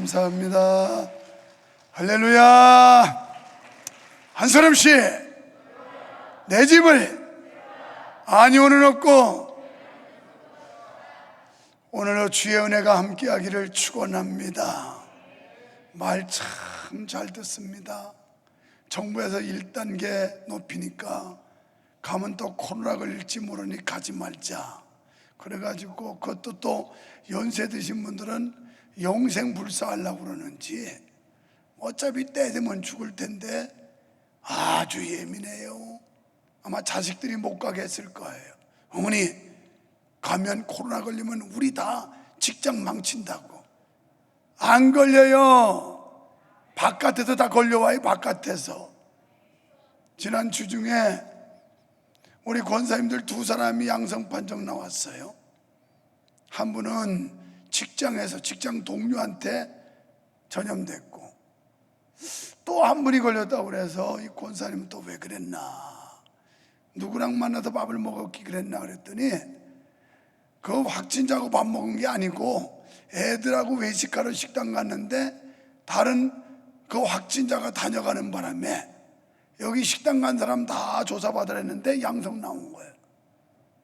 감사합니다. 할렐루야. 한 사람씩 내 집을 안위오는 없고 오늘로 주의 은혜가 함께하기를 축원합니다. 말 참 잘 듣습니다. 정부에서 1단계 높이니까 가면 또 코로나 걸릴지 모르니 가지 말자. 그래가지고 그것도 또 연세 드신 분들은 영생불사하려고 그러는지 어차피 때 되면 죽을 텐데 아주 예민해요. 아마 자식들이 못 가게 했을 거예요. 어머니 가면 코로나 걸리면 우리 다 직장 망친다고. 안 걸려요. 바깥에서 다 걸려와요. 바깥에서. 지난 주 중에 우리 권사님들 2사람이 양성 판정 나왔어요. 한 분은 직장에서 직장 동료한테 전염됐고 또 한 분이 걸렸다고 그래서 이 권사님은 또 왜 그랬나, 누구랑 만나서 밥을 먹었기 그랬나 그랬더니 그 확진자하고 밥 먹은 게 아니고 애들하고 외식하러 식당 갔는데 다른 그 확진자가 다녀가는 바람에 여기 식당 간 사람 다 조사받으라 했는데 양성 나온 거예요.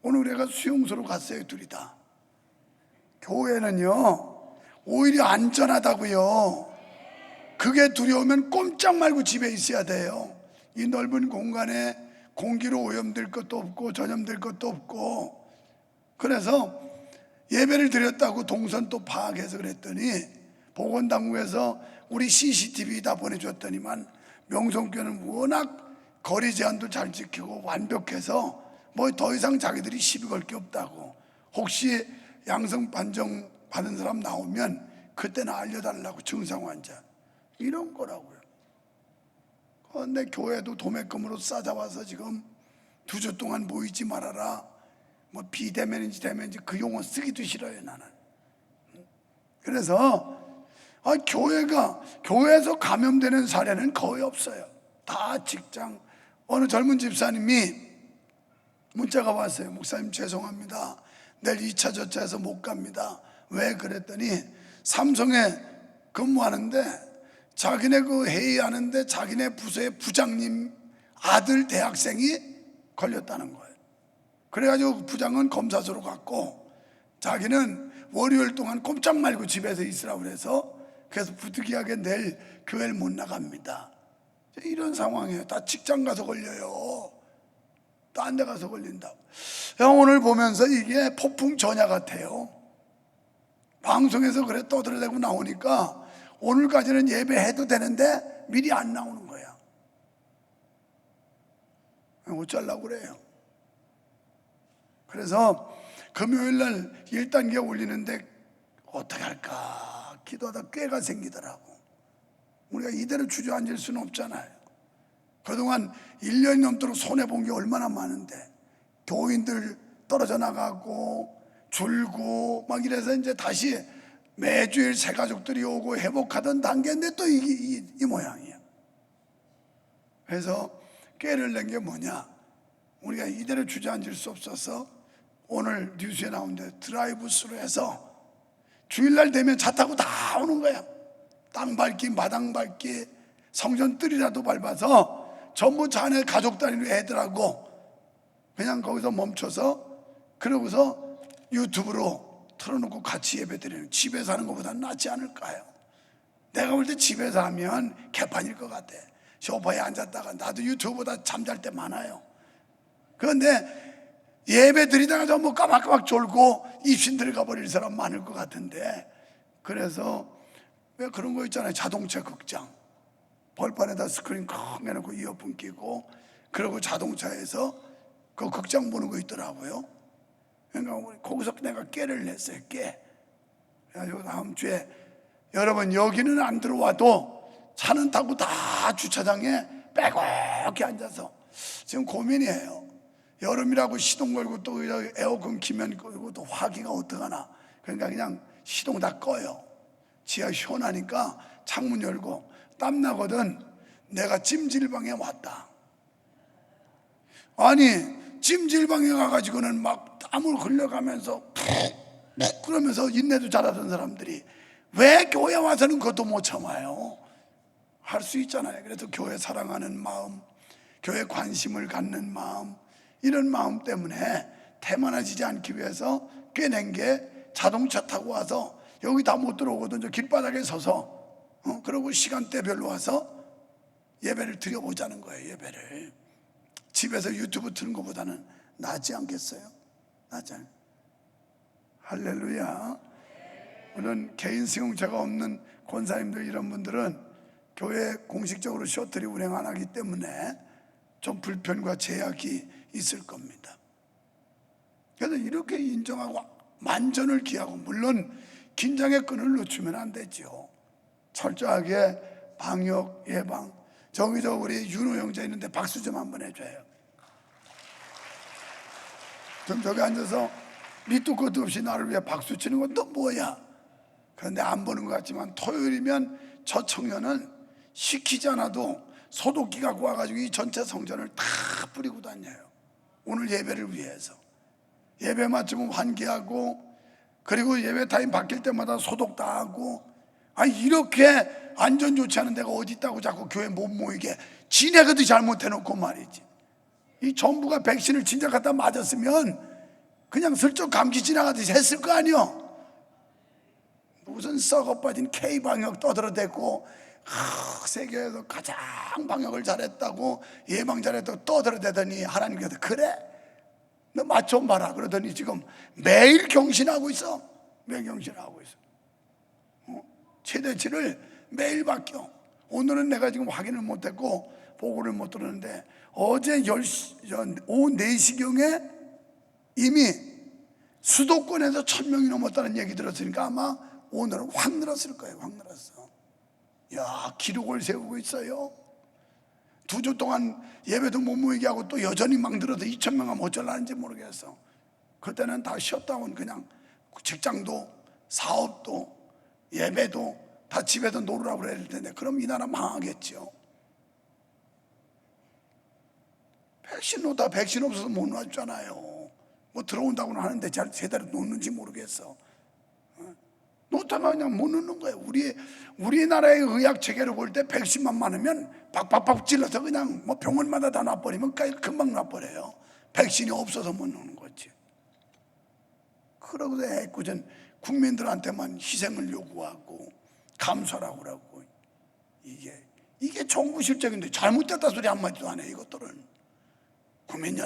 오늘 우리가 수용소로 갔어요. 둘이 다. 교회는요 오히려 안전하다고요. 그게 두려우면 꼼짝 말고 집에 있어야 돼요. 이 넓은 공간에 공기로 오염될 것도 없고 전염될 것도 없고. 그래서 예배를 드렸다고 동선 또 파악해서 그랬더니 보건당국에서 우리 CCTV 다 보내줬더니만 명성교회는 워낙 거리 제한도 잘 지키고 완벽해서 뭐 더 이상 자기들이 시비 걸 게 없다고. 혹시 양성 판정 받은 사람 나오면 그때는 알려달라고, 증상 환자 이런 거라고요. 그런데 교회도 도매금으로 싸잡아서 지금 2주 동안 모이지 말아라, 뭐 비대면인지 대면인지 그 용어 쓰기도 싫어요 나는. 그래서 교회에서 감염되는 사례는 거의 없어요. 다 직장. 어느 젊은 집사님이 문자가 왔어요. 목사님 죄송합니다, 내일 2차 저차해서 못 갑니다. 왜 그랬더니 삼성에 근무하는데 자기네 그 회의하는데 자기네 부서의 부장님 아들 대학생이 걸렸다는 거예요. 그래가지고 부장은 검사소로 갔고 자기는 월요일 동안 꼼짝 말고 집에서 있으라고 그래서 부득이하게 내일 교회를 못 나갑니다. 이런 상황이에요. 다 직장 가서 걸려요. 딴 데 가서 걸린다고. 오늘 보면서 이게 폭풍 전야 같아요. 방송에서 그래 떠들어대고 나오니까 오늘까지는 예배해도 되는데 미리 안 나오는 거야. 어쩌려고 그래요. 그래서 금요일날 1단계 올리는데 어떻게 할까 기도하다 꾀가 생기더라고. 우리가 이대로 주저앉을 수는 없잖아요. 그동안 1년이 넘도록 손해본 게 얼마나 많은데 교인들 떨어져 나가고 줄고 막 이래서 이제 다시 매주일 새 가족들이 오고 회복하던 단계인데 또 이 모양이야. 그래서 꾀를 낸 게 뭐냐, 우리가 이대로 주저앉을 수 없어서 오늘 뉴스에 나오는데 드라이브 스루 해서 주일날 되면 차 타고 다 오는 거야. 땅 밟기 마당 밟기 성전 뜰이라도 밟아서 전부 자네 가족 단위로 애들하고 그냥 거기서 멈춰서 그러고서 유튜브로 틀어놓고 같이 예배드리는, 집에서 하는 것보다는 낫지 않을까요? 내가 볼 때 집에서 하면 개판일 것 같아. 소파에 앉았다가 나도 유튜브보다 잠잘 때 많아요. 그런데 예배 드리다가 전부 까박까박 졸고 입신 들어가 버릴 사람 많을 것 같은데, 그래서 왜 그런 거 있잖아요. 자동차 극장 벌판에다 스크린 큰 해놓고 이어폰 끼고 그러고 자동차에서 그 극장 보는 거 있더라고요. 그러니까 거기서 내가 깨를 냈어요. 깨. 그래가지고 다음 주에 여러분 여기는 안 들어와도 차는 타고 다 주차장에 빼곡히 앉아서 지금 고민이에요. 여름이라고 시동 걸고 또 에어컨 키면 그리고 또 화기가 어떡하나. 그러니까 그냥 시동 다 꺼요. 지하 시원하니까 창문 열고 땀 나거든. 내가 찜질방에 왔다. 아니 찜질방에 가가지고는 막 땀을 흘려가면서 푹 그러면서 인내도 잘하던 사람들이 왜 교회 와서는 그것도 못 참아요? 할 수 있잖아요. 그래서 교회 사랑하는 마음, 교회 관심을 갖는 마음, 이런 마음 때문에 태만해지지 않기 위해서 꿰낸 게 자동차 타고 와서 여기 다 못 들어오거든요. 길바닥에 서서 그러고 시간대별로 와서 예배를 드려보자는 거예요. 예배를 집에서 유튜브 트는 것보다는 낫지 않겠어요? 낫지 않... 할렐루야. 물론 개인 수용자가 없는 권사님들 이런 분들은 교회 공식적으로 셔틀이 운행 안 하기 때문에 좀 불편과 제약이 있을 겁니다. 그래서 이렇게 인정하고 만전을 기하고, 물론 긴장의 끈을 놓치면 안 되죠. 철저하게 방역 예방. 저기 우리 윤호 형제 있는데 박수 좀 한번 해줘요. 좀 저기 앉아서 밑도 끝도 없이 나를 위해 박수 치는 건 또 뭐야? 그런데 안 보는 것 같지만 토요일이면 저 청년은 시키지 않아도 소독기 갖고 와가지고 이 전체 성전을 다 뿌리고 다녀요. 오늘 예배를 위해서. 예배 마치면 환기하고, 그리고 예배 타임 바뀔 때마다 소독 다 하고. 아니, 이렇게 안전 좋지 않은 데가 어디 있다고 자꾸 교회 못 모이게 지네가도 잘못해놓고 말이지. 이 정부가 백신을 진작 갖다 맞았으면 그냥 슬쩍 감기 지나가듯이 했을 거 아니요. 무슨 썩어빠진 K방역 떠들어댔고, 세계에서 가장 방역을 잘했다고, 예방 잘했다고 떠들어대더니 하나님께서 그래? 너 맛 좀 봐라 그러더니 지금 매일 경신하고 있어. 매일 경신하고 있어. 최대치를 매일 바뀌어. 오늘은 내가 지금 확인을 못했고 보고를 못 들었는데 어제 10시, 오후 4시경에 이미 수도권에서 1000명이 넘었다는 얘기 들었으니까 아마 오늘은 확 늘었을 거예요. 확 늘었어. 야, 기록을 세우고 있어요. 2주 동안 예배도 못 모이게 하고 또 여전히 막 늘어서 2000명 하면 어쩌려는지 모르겠어. 그때는 다 셧다운, 그냥 직장도 사업도 예배도 다 집에서 놀으라고 그래야 될 텐데, 그럼 이 나라 망하겠죠. 백신 놓다 백신 없어서 못 놨잖아요. 뭐 들어온다고는 하는데 잘 제대로 놓는지 모르겠어. 놓다가 그냥 못 놓는 거예요. 우리나라의 의학 체계를 볼 때 백신만 많으면 박박박 찔러서 그냥 뭐 병원마다 다 놔버리면 금방 놔버려요. 백신이 없어서 못 놓는 거지. 그러고서 애꿎은 국민들한테만 희생을 요구하고 감사라고 그러고, 이게 정부 실적인데 잘못됐다 소리 한마디도 안 해. 이것들은 국민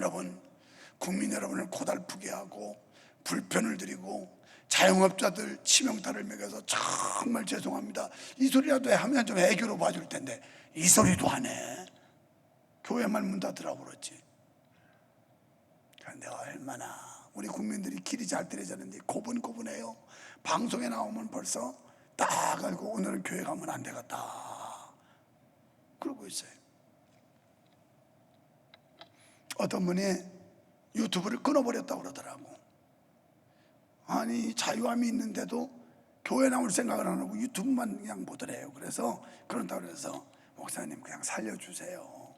여러분을 고달프게 하고 불편을 드리고 자영업자들 치명타를 먹여서 정말 죄송합니다 이 소리라도 하면 좀 애교로 봐줄 텐데 이 소리도 안 해. 교회만 문 닫으라고 그러지. 그런데 얼마나 우리 국민들이 길이 잘 들여졌는데 고분고분해요. 방송에 나오면 벌써 딱 알고 오늘은 교회 가면 안 되겠다 그러고 있어요. 어떤 분이 유튜브를 끊어버렸다고 그러더라고. 아니, 자유함이 있는데도 교회 나올 생각을 안 하고 유튜브만 그냥 보더래요. 그래서 그런다고 해서 목사님 그냥 살려주세요.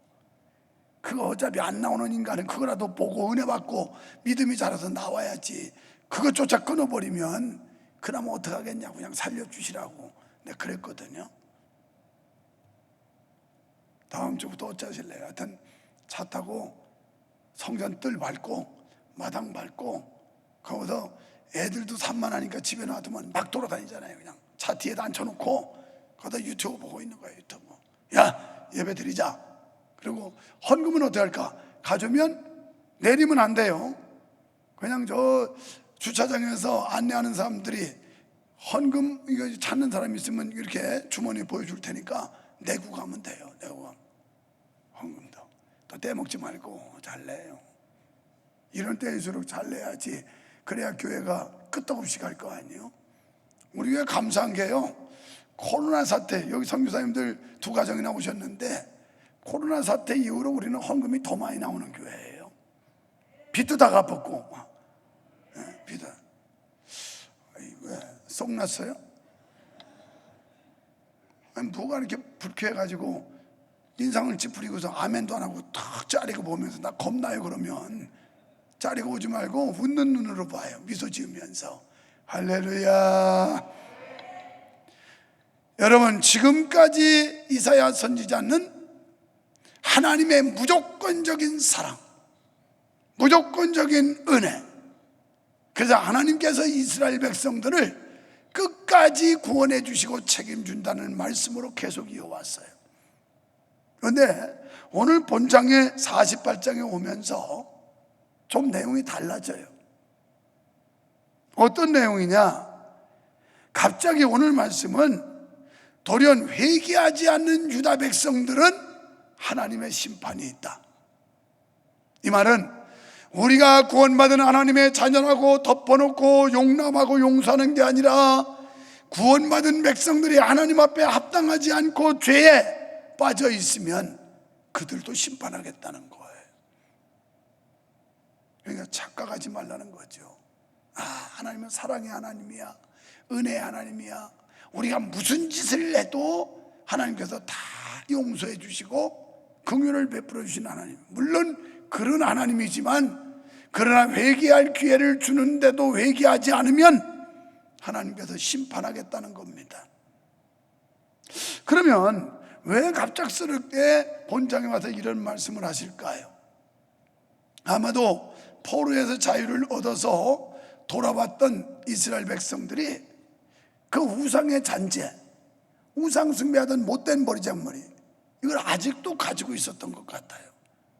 그거 어차피 안 나오는 인간은 그거라도 보고 은혜 받고 믿음이 자라서 나와야지. 그것조차 끊어버리면 그나마 어떡하겠냐고 그냥 살려주시라고 내가 그랬거든요. 다음 주부터 어쩌실래요? 하여튼 차 타고 성전 뜰 밟고 마당 밟고 거기서 애들도 산만하니까 집에 놔두면 막 돌아다니잖아요. 그냥 차 뒤에다 앉혀놓고 거기다 유튜브 보고 있는 거예요. 유튜브. 야, 예배 드리자. 그리고 헌금은 어떻게 할까? 가져오면 내리면 안 돼요. 그냥 저 주차장에서 안내하는 사람들이 헌금 이거 찾는 사람이 있으면 이렇게 주머니에 보여줄 테니까 내고 가면 돼요. 내고 가면. 헌금도 또 떼먹지 말고 잘 내요. 이런 때일수록 잘 내야지. 그래야 교회가 끄떡없이 갈 거 아니에요. 우리 교회 감사한 게요, 코로나 사태, 여기 선교사님들 2가정이나 오셨는데 코로나 사태 이후로 우리는 헌금이 더 많이 나오는 교회예요. 빚도 다 갚았고. 빚도. 왜 속 났어요? 아니, 뭐가 이렇게 불쾌해가지고 인상을 찌푸리고서 아멘도 안 하고 탁 짜리고 보면서 나 겁나요. 그러면 짜리고 오지 말고 웃는 눈으로 봐요. 미소 지으면서 할렐루야. 여러분, 지금까지 이사야 선지자는 하나님의 무조건적인 사랑, 무조건적인 은혜, 그래서 하나님께서 이스라엘 백성들을 끝까지 구원해 주시고 책임준다는 말씀으로 계속 이어왔어요. 그런데 오늘 본장의 48장에 오면서 좀 내용이 달라져요. 어떤 내용이냐? 갑자기 오늘 말씀은 돌연 회개하지 않는 유다 백성들은 하나님의 심판이 있다. 이 말은 우리가 구원받은 하나님의 자녀라고 덮어놓고 용납하고 용서하는 게 아니라 구원받은 백성들이 하나님 앞에 합당하지 않고 죄에 빠져 있으면 그들도 심판하겠다는 거예요. 그러니까 착각하지 말라는 거죠. 하나님은 사랑의 하나님이야, 은혜의 하나님이야. 우리가 무슨 짓을 해도 하나님께서 다 용서해 주시고 긍휼을 베풀어 주신 하나님, 물론 그런 하나님이지만 그러나 회개할 기회를 주는데도 회개하지 않으면 하나님께서 심판하겠다는 겁니다. 그러면 왜 갑작스럽게 본장에 와서 이런 말씀을 하실까요? 아마도 포로에서 자유를 얻어서 돌아왔던 이스라엘 백성들이 그 우상의 잔재, 우상 숭배하던 못된 버리장머리, 이걸 아직도 가지고 있었던 것 같아요.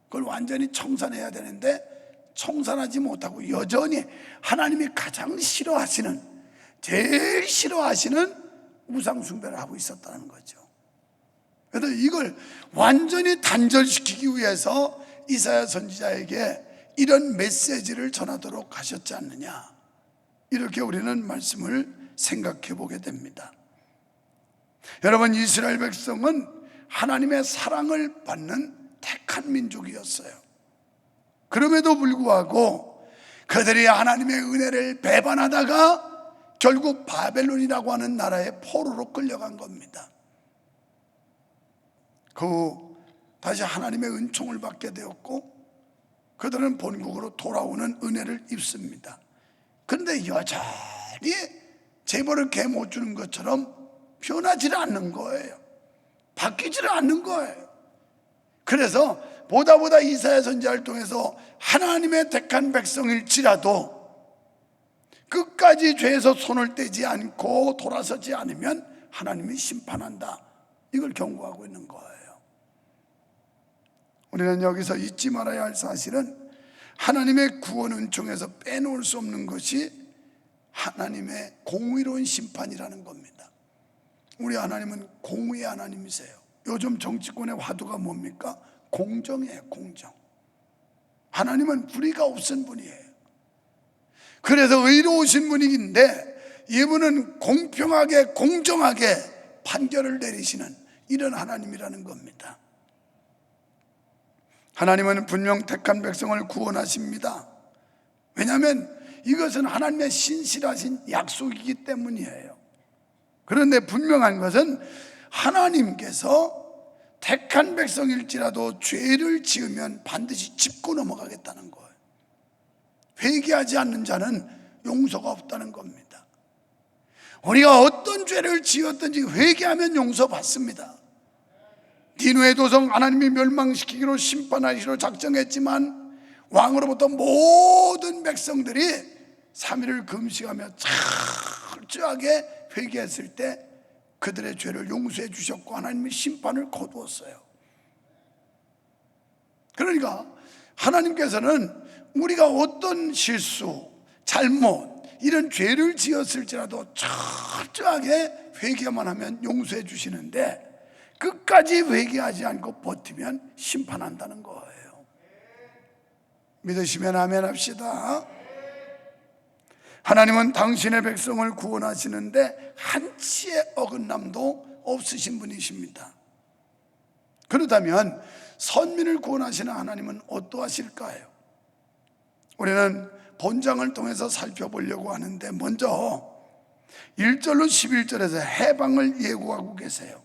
그걸 완전히 청산해야 되는데 청산하지 못하고 여전히 하나님이 가장 싫어하시는, 제일 싫어하시는 우상 숭배를 하고 있었다는 거죠. 그래서 이걸 완전히 단절시키기 위해서 이사야 선지자에게 이런 메시지를 전하도록 하셨지 않느냐, 이렇게 우리는 말씀을 생각해 보게 됩니다. 여러분, 이스라엘 백성은 하나님의 사랑을 받는 택한 민족이었어요. 그럼에도 불구하고 그들이 하나님의 은혜를 배반하다가 결국 바벨론이라고 하는 나라의 포로로 끌려간 겁니다. 다시 하나님의 은총을 받게 되었고 그들은 본국으로 돌아오는 은혜를 입습니다. 그런데 여전히 재벌을 개 못 주는 것처럼 변하지를 않는 거예요. 바뀌지를 않는 거예요. 그래서 보다 이사야 선지자를 통해서 하나님의 택한 백성일지라도 끝까지 죄에서 손을 떼지 않고 돌아서지 않으면 하나님이 심판한다, 이걸 경고하고 있는 거예요. 우리는 여기서 잊지 말아야 할 사실은 하나님의 구원 은총에서 빼놓을 수 없는 것이 하나님의 공의로운 심판이라는 겁니다. 우리 하나님은 공의의 하나님이세요. 요즘 정치권의 화두가 뭡니까? 공정이에요, 공정. 하나님은 불의가 없은 분이에요. 그래서 의로우신 분인데 이분은 공평하게 공정하게 판결을 내리시는 이런 하나님이라는 겁니다. 하나님은 분명 택한 백성을 구원하십니다. 왜냐하면 이것은 하나님의 신실하신 약속이기 때문이에요. 그런데 분명한 것은 하나님께서 택한 백성일지라도 죄를 지으면 반드시 짚고 넘어가겠다는 거예요. 회개하지 않는 자는 용서가 없다는 겁니다. 우리가 어떤 죄를 지었든지 회개하면 용서받습니다. 니누의 도성 하나님이 멸망시키기로 심판하기로 작정했지만 왕으로부터 모든 백성들이 3일을 금식하며 철저하게 회개했을 때 그들의 죄를 용서해 주셨고 하나님이 심판을 거두었어요. 그러니까 하나님께서는 우리가 어떤 실수, 잘못, 이런 죄를 지었을지라도 철저하게 회개만 하면 용서해 주시는데 끝까지 회개하지 않고 버티면 심판한다는 거예요. 믿으시면 아멘 합시다. 하나님은 당신의 백성을 구원하시는데 한치의 어긋남도 없으신 분이십니다. 그렇다면 선민을 구원하시는 하나님은 어떠하실까요? 우리는 본장을 통해서 살펴보려고 하는데 먼저 1절로 11절에서 해방을 예고하고 계세요.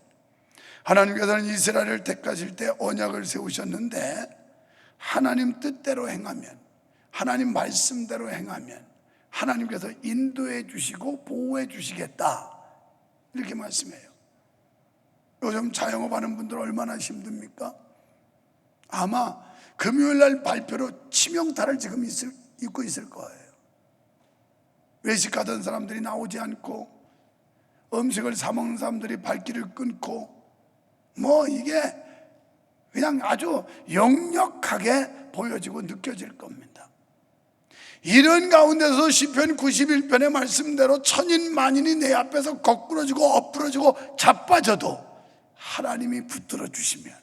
하나님께서는 이스라엘을 택하실 때 언약을 세우셨는데 하나님 뜻대로 행하면, 하나님 말씀대로 행하면 하나님께서 인도해 주시고 보호해 주시겠다, 이렇게 말씀해요. 요즘 자영업하는 분들 얼마나 힘듭니까? 아마 금요일날 발표로 치명타를 지금 입고 있을 거예요. 외식하던 사람들이 나오지 않고, 음식을 사 먹는 사람들이 발길을 끊고, 이게 그냥 아주 역력하게 보여지고 느껴질 겁니다. 이런 가운데서 시편 91편의 말씀대로 천인 만인이 내 앞에서 거꾸러지고 엎부러지고 자빠져도 하나님이 붙들어 주시면,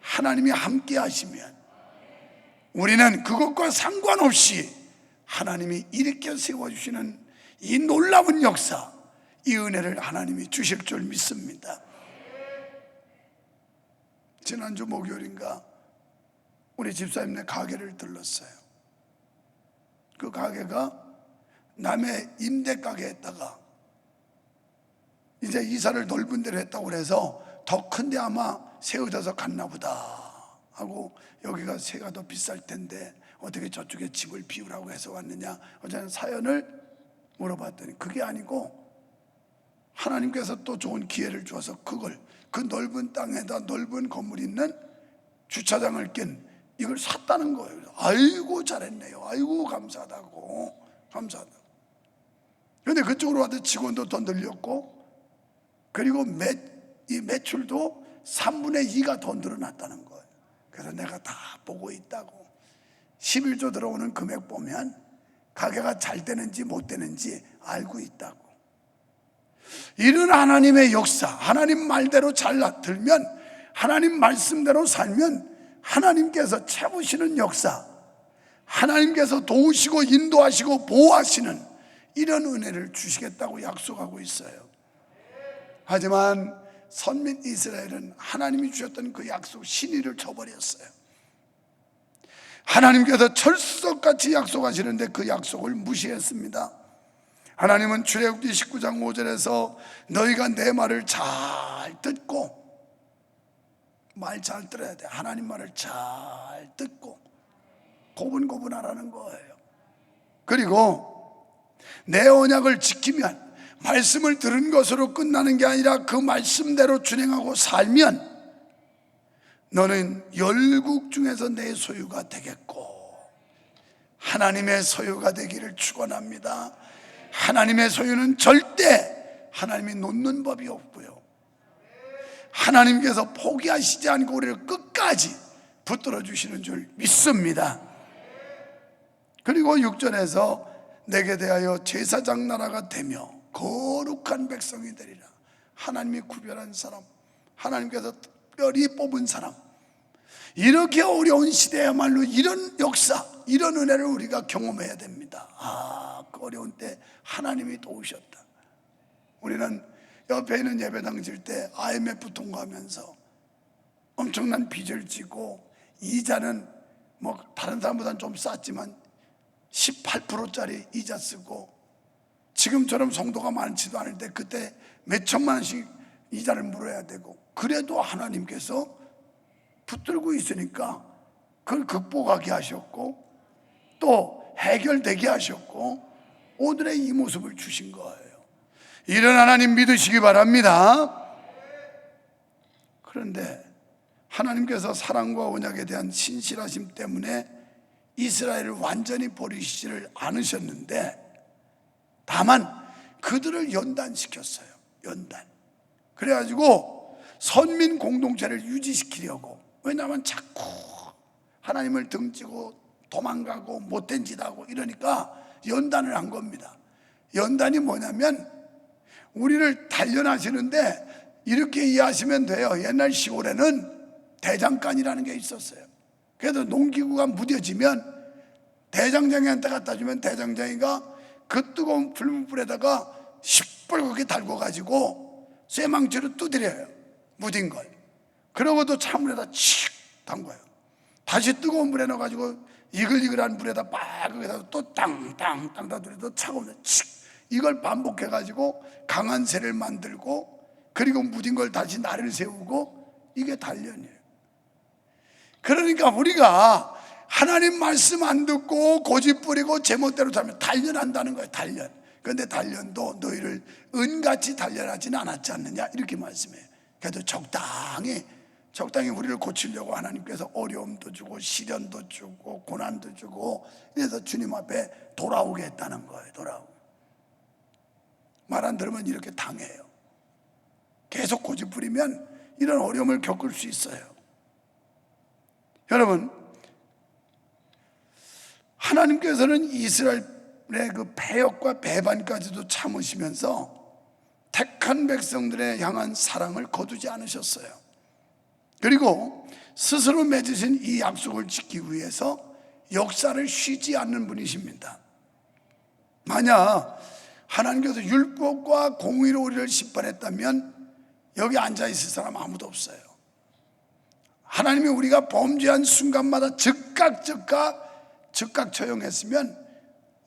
하나님이 함께 하시면, 우리는 그것과 상관없이 하나님이 일으켜 세워주시는 이 놀라운 역사, 이 은혜를 하나님이 주실 줄 믿습니다. 지난주 목요일인가 우리 집사님네 가게를 들렀어요. 그 가게가 남의 임대 가게에다가 이제 이사를 넓은 데로 했다고 그래서 더 큰데 아마 세워져서 갔나 보다 하고, 여기가 세가 더 비쌀 텐데 어떻게 저쪽에 집을 비우라고 해서 왔느냐, 어제는 사연을 물어봤더니 그게 아니고 하나님께서 또 좋은 기회를 주어서 그걸, 그 넓은 땅에다 넓은 건물 있는 주차장을 낀 이걸 샀다는 거예요. 아이고 잘했네요, 아이고 감사하다고. 그런데 그쪽으로 와도 직원도 더 늘렸고, 그리고 이 매출도 3분의 2가 더 늘어났다는 거예요. 그래서 내가 다 보고 있다고. 11조 들어오는 금액 보면 가게가 잘 되는지 못 되는지 알고 있다고. 이런 하나님의 역사, 하나님 말대로 잘 들면, 하나님 말씀대로 살면 하나님께서 채우시는 역사, 하나님께서 도우시고 인도하시고 보호하시는 이런 은혜를 주시겠다고 약속하고 있어요. 하지만 선민 이스라엘은 하나님이 주셨던 그 약속 신의를 저버렸어요. 하나님께서 철석같이 약속하시는데 그 약속을 무시했습니다. 하나님은 출애굽기 19장 5절에서 너희가 내 말을 잘 듣고, 말 잘 들어야 돼. 하나님 말을 잘 듣고 고분고분하라는 거예요. 그리고 내 언약을 지키면, 말씀을 들은 것으로 끝나는 게 아니라 그 말씀대로 준행하고 살면 너는 열국 중에서 내 소유가 되겠고, 하나님의 소유가 되기를 축원합니다. 하나님의 소유는 절대 하나님이 놓는 법이 없고요, 하나님께서 포기하시지 않고 우리를 끝까지 붙들어 주시는 줄 믿습니다. 그리고 6절에서 내게 대하여 제사장 나라가 되며 거룩한 백성이 되리라. 하나님이 구별한 사람, 하나님께서 특별히 뽑은 사람, 이렇게 어려운 시대야말로 이런 역사, 이런 은혜를 우리가 경험해야 됩니다. 그 어려운 때 하나님이 도우셨다. 우리는 옆에 있는 예배당 질 때 IMF 통과하면서 엄청난 빚을 지고, 이자는 다른 사람보다는 좀 쌌지만 18%짜리 이자 쓰고, 지금처럼 성도가 많지도 않을 때 그때 몇 천만 원씩 이자를 물어야 되고, 그래도 하나님께서 붙들고 있으니까 그걸 극복하게 하셨고 또 해결되게 하셨고 오늘의 이 모습을 주신 거예요. 이런 하나님 믿으시기 바랍니다. 그런데 하나님께서 사랑과 언약에 대한 신실하심 때문에 이스라엘을 완전히 버리시지를 않으셨는데, 다만 그들을 연단시켰어요. 연단. 그래가지고 선민 공동체를 유지시키려고, 왜냐하면 자꾸 하나님을 등지고 도망가고 못된 짓 하고 이러니까 연단을 한 겁니다. 연단이 뭐냐면 우리를 단련하시는데 이렇게 이해하시면 돼요. 옛날 시골에는 대장간이라는 게 있었어요. 그래서 농기구가 무뎌지면 대장장이한테 갖다 주면 대장장이가 그 뜨거운 불에다가 시뻘겋게 달궈가지고 쇠망치로 두드려요. 무딘 걸. 그러고도 찬물에다 칙 담가요. 다시 뜨거운 물에 넣어가지고 이글이글한 물에다 막 거기다 또 땅땅 두드려도 차가운데 칙, 이걸 반복해가지고 강한 새를 만들고, 그리고 무딘 걸 다시 날을 세우고, 이게 단련이에요. 그러니까 우리가 하나님 말씀 안 듣고 고집 부리고 제멋대로 살면 단련한다는 거예요. 단련. 그런데 단련도 너희를 은같이 단련하지는 않았지 않느냐, 이렇게 말씀해요. 그래도 적당히 우리를 고치려고 하나님께서 어려움도 주고 시련도 주고 고난도 주고, 그래서 주님 앞에 돌아오게 했다는 거예요. 돌아오고. 말 안 들으면 이렇게 당해요. 계속 고집 부리면 이런 어려움을 겪을 수 있어요. 여러분, 하나님께서는 이스라엘의 그 패역과 배반까지도 참으시면서 택한 백성들에 향한 사랑을 거두지 않으셨어요. 그리고 스스로 맺으신 이 약속을 지키기 위해서 역사를 쉬지 않는 분이십니다. 만약 하나님께서 율법과 공의로 우리를 심판했다면 여기 앉아있을 사람 아무도 없어요. 하나님이 우리가 범죄한 순간마다 즉각 처형했으면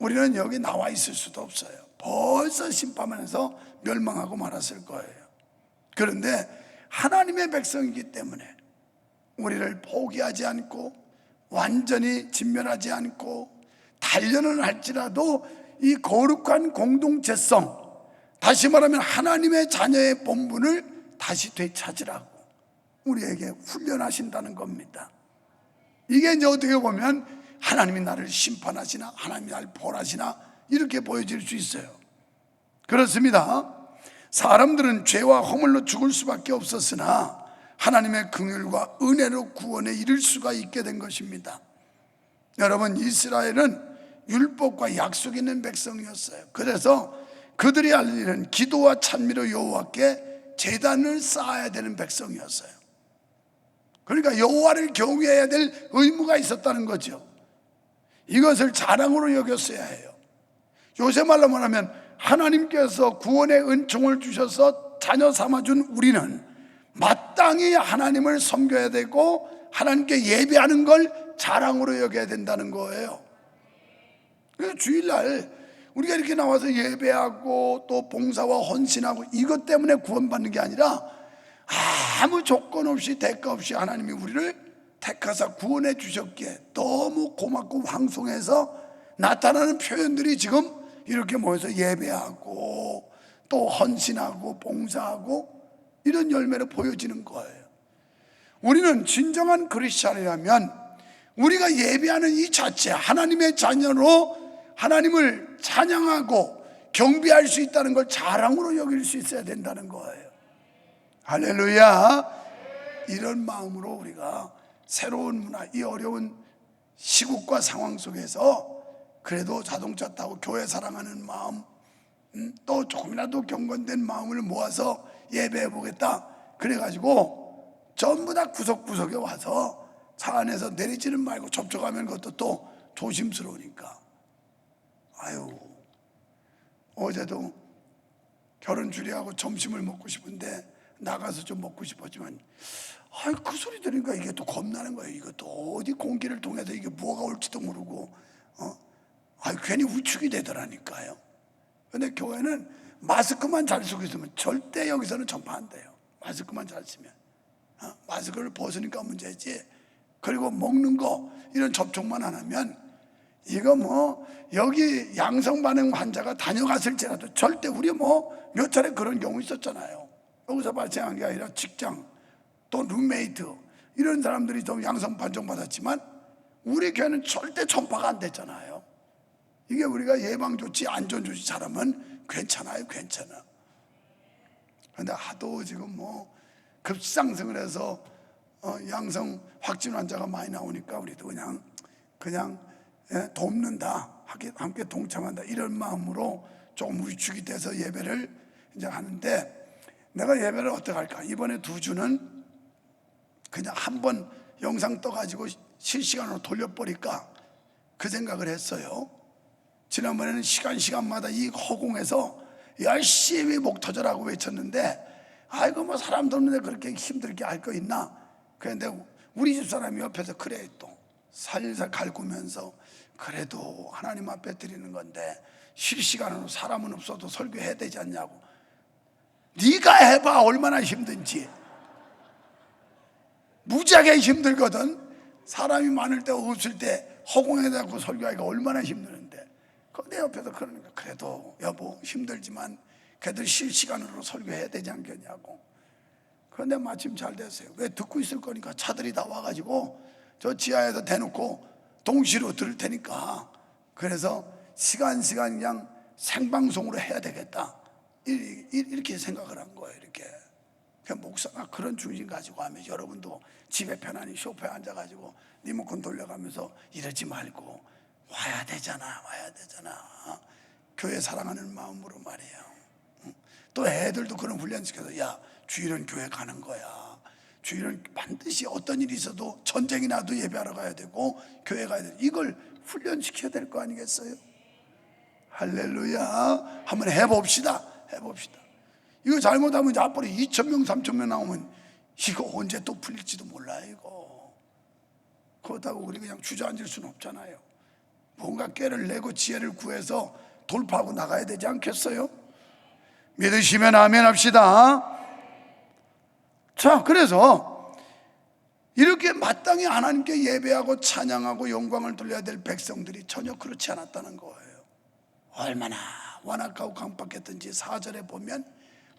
우리는 여기 나와 있을 수도 없어요. 벌써 심판하면서 멸망하고 말았을 거예요. 그런데 하나님의 백성이기 때문에 우리를 포기하지 않고 완전히 진멸하지 않고 단련을 할지라도 이 거룩한 공동체성, 다시 말하면 하나님의 자녀의 본분을 다시 되찾으라고 우리에게 훈련하신다는 겁니다. 이게 이제 어떻게 보면 하나님이 나를 심판하시나 하나님이 나를 벌하시나 이렇게 보여질 수 있어요. 그렇습니다. 사람들은 죄와 허물로 죽을 수밖에 없었으나 하나님의 긍휼과 은혜로 구원에 이를 수가 있게 된 것입니다. 여러분, 이스라엘은 율법과 약속이 있는 백성이었어요. 그래서 그들이 할 일은 기도와 찬미로 여호와께 제단을 쌓아야 되는 백성이었어요. 그러니까 여호와를 경외해야 될 의무가 있었다는 거죠. 이것을 자랑으로 여겼어야 해요. 요새 말로 말하면 하나님께서 구원의 은총을 주셔서 자녀 삼아준 우리는 마땅히 하나님을 섬겨야 되고 하나님께 예배하는 걸 자랑으로 여겨야 된다는 거예요. 그래서 주일날 우리가 이렇게 나와서 예배하고 또 봉사와 헌신하고 이것 때문에 구원받는 게 아니라 아무 조건 없이 대가 없이 하나님이 우리를 택하사 구원해 주셨기에 너무 고맙고 황송해서 나타나는 표현들이 지금 이렇게 모여서 예배하고 또 헌신하고 봉사하고 이런 열매로 보여지는 거예요. 우리는 진정한 크리스찬이라면 우리가 예배하는 이 자체, 하나님의 자녀로 하나님을 찬양하고 경배할 수 있다는 걸 자랑으로 여길 수 있어야 된다는 거예요. 할렐루야. 이런 마음으로 우리가 새로운 문화, 이 어려운 시국과 상황 속에서 그래도 자동차 타고 교회 사랑하는 마음, 또 조금이라도 경건된 마음을 모아서 예배해 보겠다. 그래가지고 전부 다 구석구석에 와서 차 안에서 내리지는 말고 접촉하면 그것도 또 조심스러우니까. 아유, 어제도 결혼 주례하고 점심을 먹고 싶은데 나가서 좀 먹고 싶었지만 그 소리 들으니까 이게 또 겁나는 거예요. 이것도 어디 공기를 통해서 이게 뭐가 올지도 모르고 괜히 위축이 되더라니까요. 근데 교회는 마스크만 잘 쓰고 있으면 절대 여기서는 전파 안 돼요. 마스크만 잘 쓰면. 마스크를 벗으니까 문제지. 그리고 먹는 거 이런 접촉만 안 하면 이거 여기 양성 반응 환자가 다녀갔을지라도 절대 우리 몇 차례 그런 경우 있었잖아요. 여기서 발생한 게 아니라 직장 또 룸메이트 이런 사람들이 좀 양성 판정 받았지만 우리 교회는 절대 전파가 안 됐잖아요. 이게 우리가 예방 조치, 안전 조치 잘하면 괜찮아요, 괜찮아. 그런데 하도 지금 급상승을 해서 양성 확진 환자가 많이 나오니까 우리도 그냥 돕는다, 함께 동참한다 이런 마음으로 조금 위축이 돼서 예배를 이제 하는데, 내가 예배를 어떻게 할까? 이번에 2주는 그냥 한번 영상 떠가지고 실시간으로 돌려버릴까 그 생각을 했어요. 지난번에는 시간마다 이 허공에서 열심히 목 터져라고 외쳤는데 사람도 없는데 그렇게 힘들게 할 거 있나? 그런데 우리 집 사람이 옆에서 그래 또 살살 갈구면서 그래도 하나님 앞에 드리는 건데 실시간으로 사람은 없어도 설교해야 되지 않냐고. 네가 해봐 얼마나 힘든지. 무지하게 힘들거든. 사람이 많을 때 없을 때 허공에 대고 설교하기가 얼마나 힘드는데 내 옆에서 그러니까 그래도 여보 힘들지만 그래도 실시간으로 설교해야 되지 않겠냐고. 그런데 마침 잘 됐어요. 왜? 듣고 있을 거니까. 차들이 다 와가지고 저 지하에서 대놓고 동시로 들을 테니까. 그래서 시간 그냥 생방송으로 해야 되겠다, 이렇게 생각을 한 거예요. 이렇게. 목사가 그런 중심 가지고 하면 여러분도 집에 편안히 소파에 앉아가지고 리모컨 돌려가면서 이러지 말고 와야 되잖아. 교회 사랑하는 마음으로 말이에요. 또 애들도 그런 훈련시켜서, 야, 주일은 교회 가는 거야. 주일은 반드시 어떤 일이 있어도 전쟁이 나도 예배하러 가야 되고 교회 가야 돼. 이걸 훈련시켜야 될 거 아니겠어요? 할렐루야. 한번 해봅시다. 이거 잘못하면 이제 앞으로 2,000명 3,000명 나오면 이거 언제 또 풀릴지도 몰라요. 이거 그렇다고 우리 그냥 주저앉을 수는 없잖아요. 뭔가 꾀를 내고 지혜를 구해서 돌파하고 나가야 되지 않겠어요? 믿으시면 아멘 합시다. 자, 그래서 이렇게 마땅히 하나님께 예배하고 찬양하고 영광을 돌려야 될 백성들이 전혀 그렇지 않았다는 거예요. 얼마나 완악하고 강박했던지 4절에 보면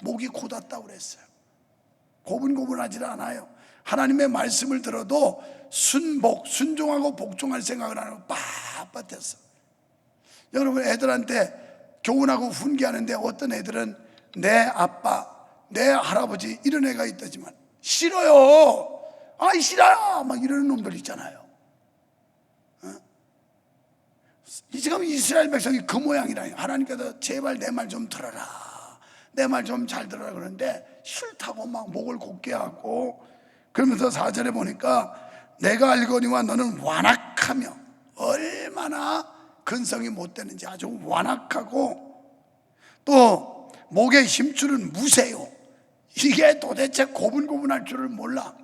목이 곧았다고 그랬어요. 고분고분하지 않아요. 하나님의 말씀을 들어도 순종하고 복종할 생각을 안 하고 빳빳했어. 여러분, 애들한테 교훈하고 훈계하는데 어떤 애들은 내 아빠, 내 할아버지 이런 애가 있다지만 싫어요. 아이 싫어요. 막 이러는 놈들 있잖아요. 지금 이스라엘 백성이 그 모양이라. 하나님께서 제발 내 말 좀 들어라, 내 말 좀 잘 들어라 그러는데 싫다고 막 목을 곧게 하고. 그러면서 4절에 보니까 내가 알거니와 너는 완악하며, 얼마나 근성이 못 되는지 아주 완악하고, 또 목에 힘줄은 무세요. 이게 도대체 고분고분할 줄을 몰라.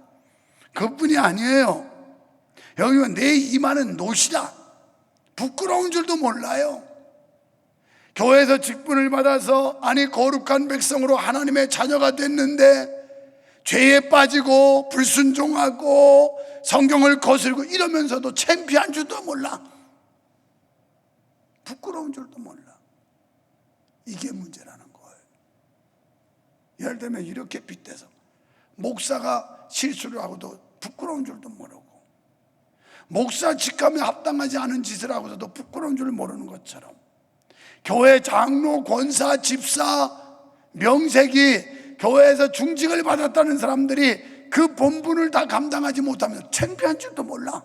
그뿐이 아니에요. 여기 보면 내 이마는 노시다. 부끄러운 줄도 몰라요. 교회에서 직분을 받아서 거룩한 백성으로 하나님의 자녀가 됐는데 죄에 빠지고 불순종하고 성경을 거슬고 이러면서도 창피한 줄도 몰라. 부끄러운 줄도 몰라. 이게 문제라는 거예요. 예를 들면 이렇게 빗대서 목사가 실수를 하고도 부끄러운 줄도 모르고, 목사 직함에 합당하지 않은 짓을 하고서도 부끄러운 줄 모르는 것처럼, 교회 장로, 권사, 집사, 명색이 교회에서 중직을 받았다는 사람들이 그 본분을 다 감당하지 못하면 창피한 줄도 몰라.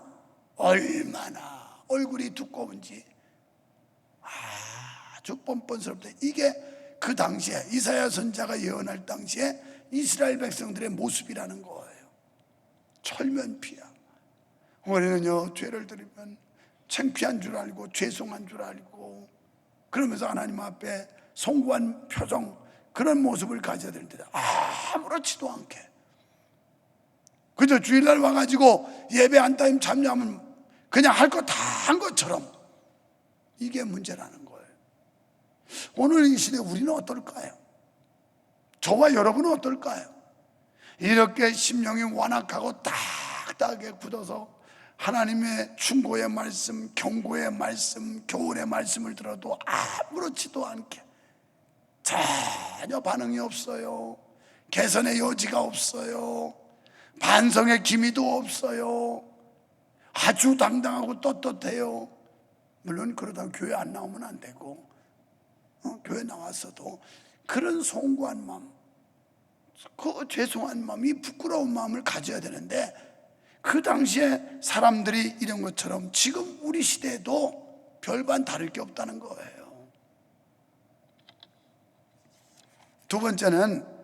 얼마나 얼굴이 두꺼운지 아주 뻔뻔스럽다. 이게 그 당시에 이사야 선지자가 예언할 당시에 이스라엘 백성들의 모습이라는 거예요. 철면피야. 우리는요, 죄를 들으면 창피한 줄 알고 죄송한 줄 알고 그러면서 하나님 앞에 송구한 표정, 그런 모습을 가져야 되는데 아무렇지도 않게 그저 주일날 와가지고 예배 한 타임 참여하면 그냥 할 거 다 한 것처럼, 이게 문제라는 거예요. 오늘 이 시대 우리는 어떨까요? 저와 여러분은 어떨까요? 이렇게 심령이 완악하고 딱딱하게 굳어서 하나님의 충고의 말씀, 경고의 말씀, 교훈의 말씀을 들어도 아무렇지도 않게 전혀 반응이 없어요. 개선의 여지가 없어요. 반성의 기미도 없어요. 아주 당당하고 떳떳해요. 물론 그러다 교회 안 나오면 안 되고, 교회 나왔어도 그런 송구한 마음, 그 죄송한 마음, 이 부끄러운 마음을 가져야 되는데, 그 당시에 사람들이 이런 것처럼 지금 우리 시대에도 별반 다를 게 없다는 거예요. 두 번째는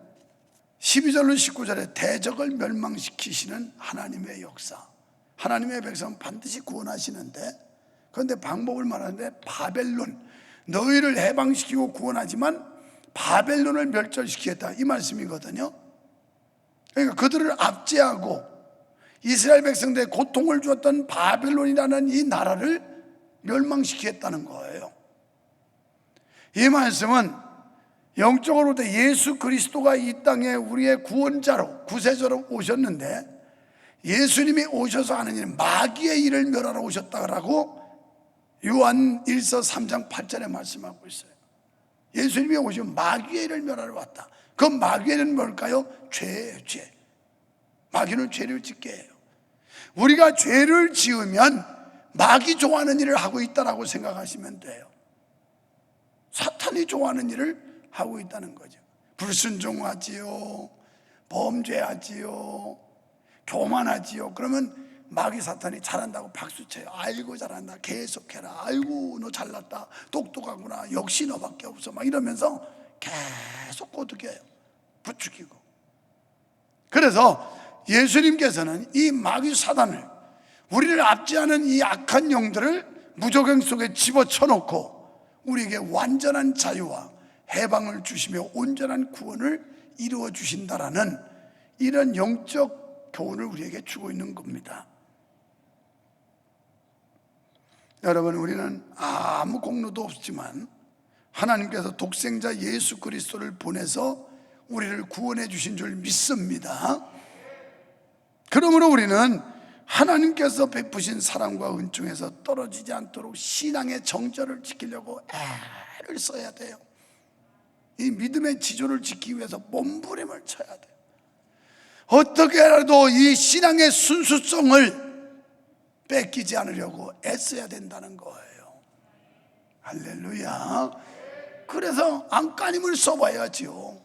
12절로 19절에 대적을 멸망시키시는 하나님의 역사. 하나님의 백성은 반드시 구원하시는데, 그런데 방법을 말하는데 바벨론, 너희를 해방시키고 구원하지만 바벨론을 멸절시키겠다, 이 말씀이거든요. 그러니까 그들을 압제하고 이스라엘 백성들의 고통을 주었던 바벨론이라는 이 나라를 멸망시키겠다는 거예요. 이 말씀은 영적으로 볼 때 예수 그리스도가 이 땅에 우리의 구원자로, 구세주로 오셨는데, 예수님이 오셔서 하는 일은 마귀의 일을 멸하러 오셨다고 요한 1서 3장 8절에 말씀하고 있어요. 예수님이 오시면 마귀의 일을 멸하러 왔다. 그 마귀는 뭘까요? 죄예요, 죄. 마귀는 죄를 짓게 해요. 우리가 죄를 지으면 마귀 좋아하는 일을 하고 있다라고 생각하시면 돼요. 사탄이 좋아하는 일을 하고 있다는 거죠. 불순종하지요, 범죄하지요, 교만하지요. 그러면 마귀 사탄이 잘한다고 박수쳐요. 아이고 잘한다, 계속해라, 아이고 너 잘났다, 똑똑하구나, 역시 너밖에 없어, 막 이러면서 계속 꼬드겨요, 부추기고. 그래서 예수님께서는 이 마귀 사단을, 우리를 압제하는 이 악한 영들을 무저갱 속에 집어쳐놓고 우리에게 완전한 자유와 해방을 주시며 온전한 구원을 이루어 주신다라는 이런 영적 교훈을 우리에게 주고 있는 겁니다. 여러분, 우리는 아무 공로도 없지만 하나님께서 독생자 예수 그리스도를 보내서 우리를 구원해 주신 줄 믿습니다. 그러므로 우리는 하나님께서 베푸신 사랑과 은총에서 떨어지지 않도록 신앙의 정절을 지키려고 애를 써야 돼요. 이 믿음의 지조를 지키기 위해서 몸부림을 쳐야 돼요. 어떻게라도 이 신앙의 순수성을 뺏기지 않으려고 애써야 된다는 거예요. 할렐루야. 그래서 안간힘을 써봐야지요.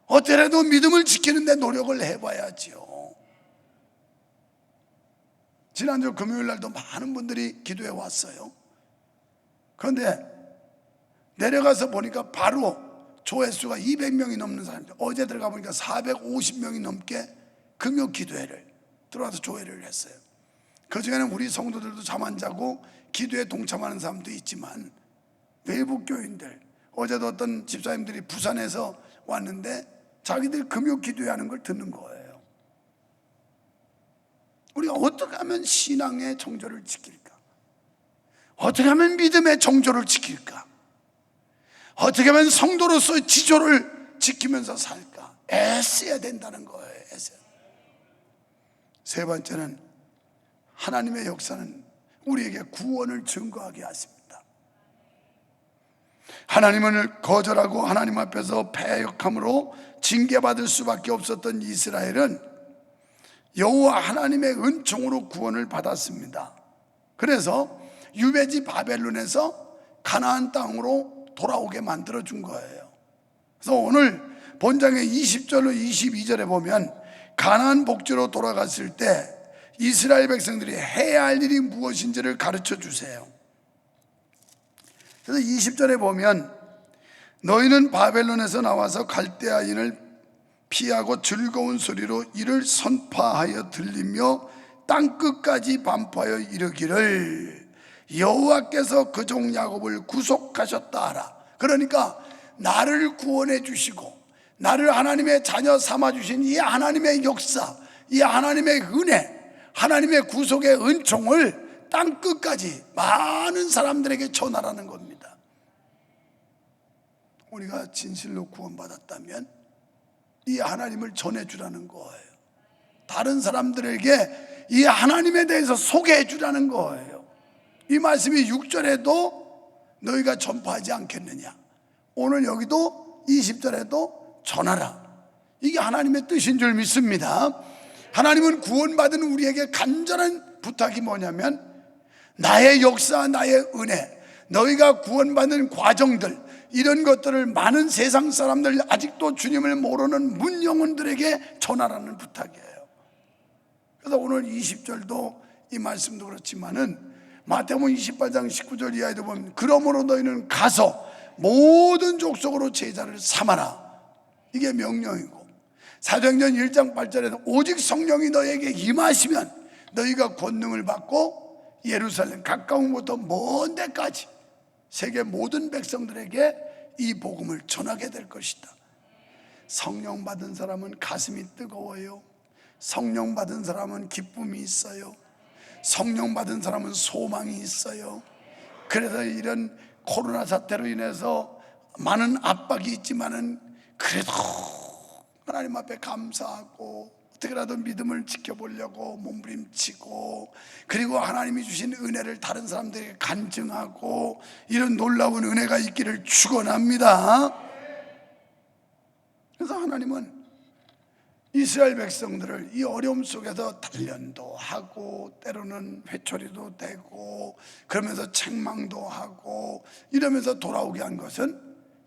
어떻게라도 믿음을 지키는 데 노력을 해봐야지요. 지난주 금요일 날도 많은 분들이 기도해 왔어요. 그런데 내려가서 보니까 바로 조회수가 200명이 넘는 사람들, 어제 들어가 보니까 450명이 넘게 금요 기도회를 들어와서 조회를 했어요. 그 중에는 우리 성도들도 잠 안 자고 기도에 동참하는 사람도 있지만 외부 교인들, 어제도 어떤 집사님들이 부산에서 왔는데 자기들 금요 기도회 하는 걸 듣는 거예요. 우리가 어떻게 하면 신앙의 정조를 지킬까? 어떻게 하면 믿음의 정조를 지킬까? 어떻게 하면 성도로서의 지조를 지키면서 살까? 애써야 된다는 거예요. 애써야. 세 번째는 하나님의 역사는 우리에게 구원을 증거하게 하십니다. 하나님을 거절하고 하나님 앞에서 패역함으로 징계받을 수밖에 없었던 이스라엘은 여호와 하나님의 은총으로 구원을 받았습니다. 그래서 유배지 바벨론에서 가나안 땅으로 돌아오게 만들어준 거예요. 그래서 오늘 본장의 20절로 22절에 보면 가나안 복지로 돌아갔을 때 이스라엘 백성들이 해야 할 일이 무엇인지를 가르쳐 주세요. 그래서 20절에 보면 너희는 바벨론에서 나와서 갈대아인을 피하고 즐거운 소리로 이를 선포하여 들리며 땅끝까지 반포하여 이르기를 여호와께서 그 종 야곱을 구속하셨다 하라. 그러니까 나를 구원해 주시고 나를 하나님의 자녀 삼아 주신 이 하나님의 역사, 이 하나님의 은혜, 하나님의 구속의 은총을 땅끝까지 많은 사람들에게 전하라는 겁니다. 우리가 진실로 구원받았다면 이 하나님을 전해주라는 거예요. 다른 사람들에게 이 하나님에 대해서 소개해 주라는 거예요. 이 말씀이 6절에도 너희가 전파하지 않겠느냐, 오늘 여기도 20절에도 전하라. 이게 하나님의 뜻인 줄 믿습니다. 하나님은 구원받은 우리에게 간절한 부탁이 뭐냐면 나의 역사, 나의 은혜, 너희가 구원받는 과정들, 이런 것들을 많은 세상 사람들, 아직도 주님을 모르는 문영혼들에게 전하라는 부탁이에요. 그래서 오늘 20절도 이 말씀도 그렇지만은 마태복음 28장 19절 이하에도 보면 그러므로 너희는 가서 모든 족속으로 제자를 삼아라. 이게 명령이고, 사도행전 1장 8절에도 오직 성령이 너희에게 임하시면 너희가 권능을 받고 예루살렘 가까운 곳부터 먼 데까지 세계 모든 백성들에게 이 복음을 전하게 될 것이다. 성령 받은 사람은 가슴이 뜨거워요. 성령 받은 사람은 기쁨이 있어요. 성령 받은 사람은 소망이 있어요. 그래서 이런 코로나 사태로 인해서 많은 압박이 있지만은 그래도 하나님 앞에 감사하고 어떻게라도 믿음을 지켜보려고 몸부림치고, 그리고 하나님이 주신 은혜를 다른 사람들에게 간증하고, 이런 놀라운 은혜가 있기를 축원합니다. 그래서 하나님은 이스라엘 백성들을 이 어려움 속에서 단련도 하고 때로는 회초리도 되고 그러면서 책망도 하고 이러면서 돌아오게 한 것은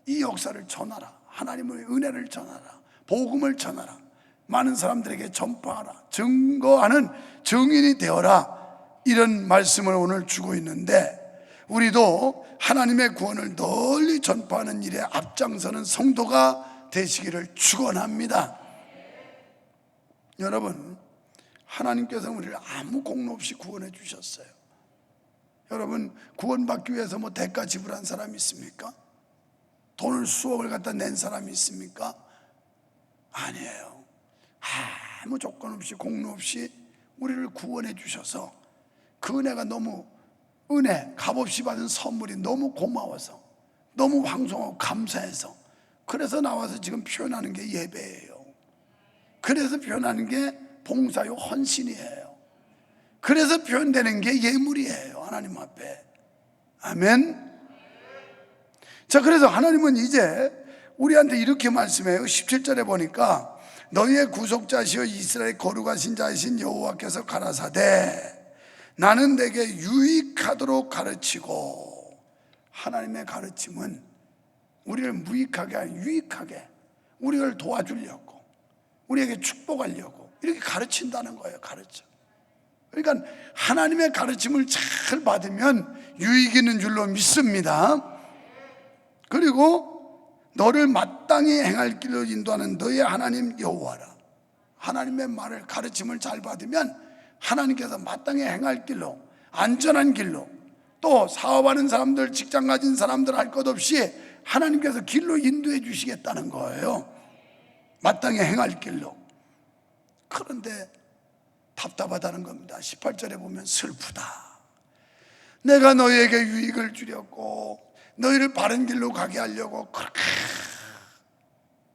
이 역사를 전하라, 하나님의 은혜를 전하라, 복음을 전하라, 많은 사람들에게 전파하라, 증거하는 증인이 되어라, 이런 말씀을 오늘 주고 있는데, 우리도 하나님의 구원을 널리 전파하는 일에 앞장서는 성도가 되시기를 축원합니다. 여러분, 하나님께서 우리를 아무 공로 없이 구원해 주셨어요. 여러분, 구원받기 위해서 뭐 대가 지불한 사람이 있습니까? 돈을 수억을 갖다 낸 사람이 있습니까? 아니에요. 아무 조건 없이 공로 없이 우리를 구원해 주셔서 그 은혜가 너무 값없이 받은 선물이 너무 고마워서, 너무 황송하고 감사해서, 그래서 나와서 지금 표현하는 게 예배예요. 그래서 표현하는 게 봉사요, 헌신이에요. 그래서 표현되는 게 예물이에요, 하나님 앞에. 아멘. 자, 그래서 하나님은 이제 우리한테 이렇게 말씀해요. 17절에 보니까 너희의 구속자시여 이스라엘 거룩하신 자이신 여호와께서 가라사대 나는 내게 유익하도록 가르치고. 하나님의 가르침은 우리를 무익하게 아니라 유익하게, 우리를 도와주려고, 우리에게 축복하려고 이렇게 가르친다는 거예요. 가르쳐. 그러니까 하나님의 가르침을 잘 받으면 유익 있는 줄로 믿습니다. 그리고 너를 마땅히 행할 길로 인도하는 너의 하나님 여호와라. 하나님의 말을, 가르침을 잘 받으면 하나님께서 마땅히 행할 길로, 안전한 길로, 또 사업하는 사람들, 직장 가진 사람들 할 것 없이 하나님께서 길로 인도해 주시겠다는 거예요. 마땅히 행할 길로. 그런데 답답하다는 겁니다. 18절에 보면 슬프다. 내가 너희에게 유익을 주려고, 너희를 바른 길로 가게 하려고 그렇게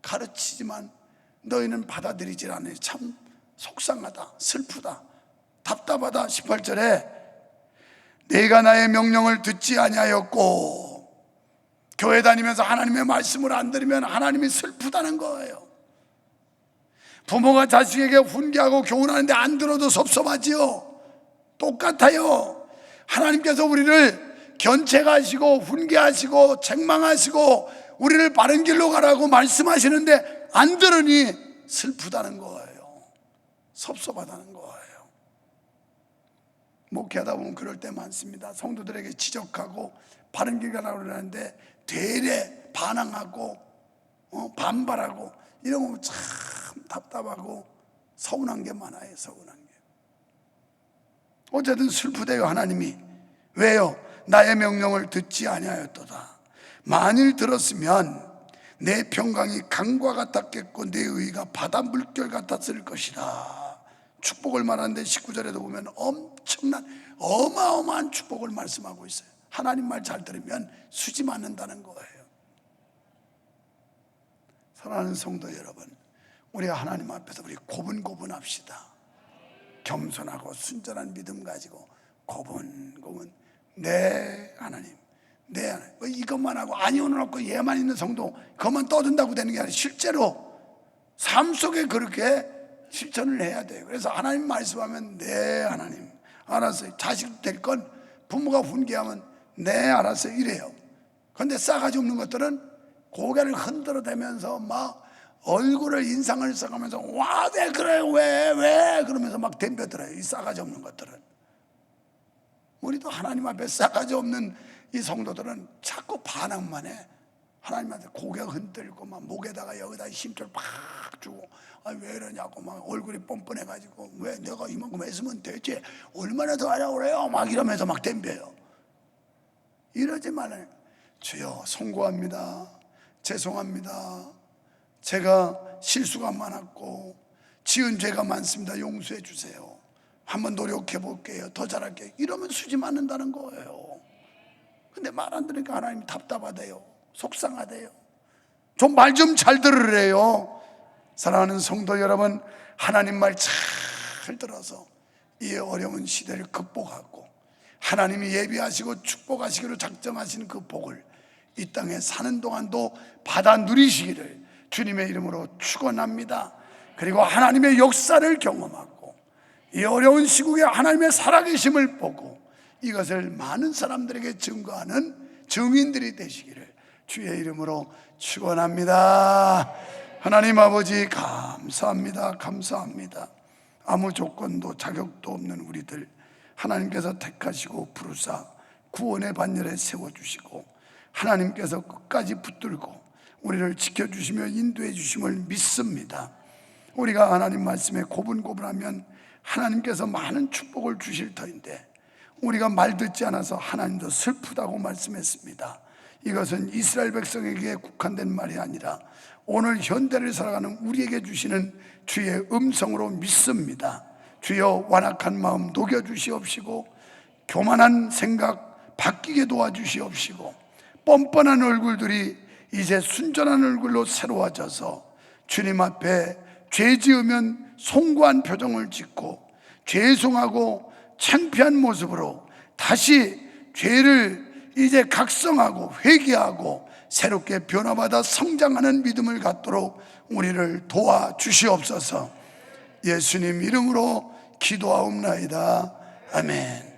가르치지만 너희는 받아들이질 않아요. 참 속상하다, 슬프다, 답답하다. 18절에 내가 나의 명령을 듣지 아니하였고, 교회 다니면서 하나님의 말씀을 안 들으면 하나님이 슬프다는 거예요. 부모가 자식에게 훈계하고 교훈하는데 안 들어도 섭섭하지요. 똑같아요. 하나님께서 우리를 견책하시고 훈계하시고 책망하시고 우리를 바른 길로 가라고 말씀하시는데 안 들으니 슬프다는 거예요. 섭섭하다는 거예요. 목회하다 보면 그럴 때 많습니다. 성도들에게 지적하고 바른 길 가라고 그러는데 되레 반항하고 반발하고 이런 거 참 답답하고 서운한 게 많아요. 서운한 게. 어쨌든 슬프대요. 하나님이. 왜요? 나의 명령을 듣지 아니하였도다. 만일 들었으면 내 평강이 강과 같았겠고 내 의가 바다 물결 같았을 것이다. 축복을 말하는데 19절에도 보면 엄청난 어마어마한 축복을 말씀하고 있어요. 하나님 말 잘 들으면 수지 맞는다는 거예요. 사랑하는 성도 여러분, 우리가 하나님 앞에서 우리 고분고분합시다. 겸손하고 순전한 믿음 가지고 고분고분. 네 하나님, 네 하나님. 이것만 하고 아니오는 없고 예만 있는 성도 그것만 떠든다고 되는 게 아니라 실제로 삶 속에 그렇게 실천을 해야 돼요. 그래서 하나님 말씀하면 네 하나님 알았어요. 자식 될 건 부모가 훈계하면 네 알았어요 이래요. 그런데 싸가지 없는 것들은 고개를 흔들어대면서 막 얼굴을 인상을 써가면서 와, 왜 그래요? 왜? 그러면서 막 덤벼들어요. 이 싸가지 없는 것들은. 우리도 하나님 앞에 싸가지 없는 이 성도들은 자꾸 반항만 해. 하나님한테 고개 흔들고 막 목에다가 여기다 힘줄 팍 주고 왜 이러냐고 막 얼굴이 뻔뻔해가지고 왜 내가 이만큼 했으면 되지 얼마나 더 하려고 그래요? 막 이러면서 막 덤벼요. 이러지 말아요. 주여 송구합니다. 죄송합니다. 제가 실수가 많았고 지은 죄가 많습니다. 용서해 주세요. 한번 노력해 볼게요. 더 잘할게요. 이러면 수지 맞는다는 거예요. 근데 말 안 들으니까 하나님이 답답하대요. 속상하대요. 좀 말 좀 잘 들으래요. 사랑하는 성도 여러분, 하나님 말 잘 들어서 이 어려운 시대를 극복하고 하나님이 예비하시고 축복하시기로 작정하신 그 복을 이 땅에 사는 동안도 받아 누리시기를 주님의 이름으로 축원합니다. 그리고 하나님의 역사를 경험하고 이 어려운 시국에 하나님의 살아계심을 보고 이것을 많은 사람들에게 증거하는 증인들이 되시기를 주의 이름으로 축원합니다. 하나님 아버지 감사합니다. 감사합니다. 아무 조건도 자격도 없는 우리들 하나님께서 택하시고 부르사 구원의 반열에 세워주시고 하나님께서 끝까지 붙들고 우리를 지켜주시며 인도해 주심을 믿습니다. 우리가 하나님 말씀에 고분고분하면 하나님께서 많은 축복을 주실 터인데 우리가 말 듣지 않아서 하나님도 슬프다고 말씀했습니다. 이것은 이스라엘 백성에게 국한된 말이 아니라 오늘 현대를 살아가는 우리에게 주시는 주의 음성으로 믿습니다. 주여 완악한 마음 녹여주시옵시고 교만한 생각 바뀌게 도와주시옵시고 뻔뻔한 얼굴들이 이제 순전한 얼굴로 새로워져서 주님 앞에 죄 지으면 송구한 표정을 짓고 죄송하고 창피한 모습으로 다시 죄를 이제 각성하고 회개하고 새롭게 변화받아 성장하는 믿음을 갖도록 우리를 도와주시옵소서. 예수님 이름으로 기도하옵나이다. 아멘.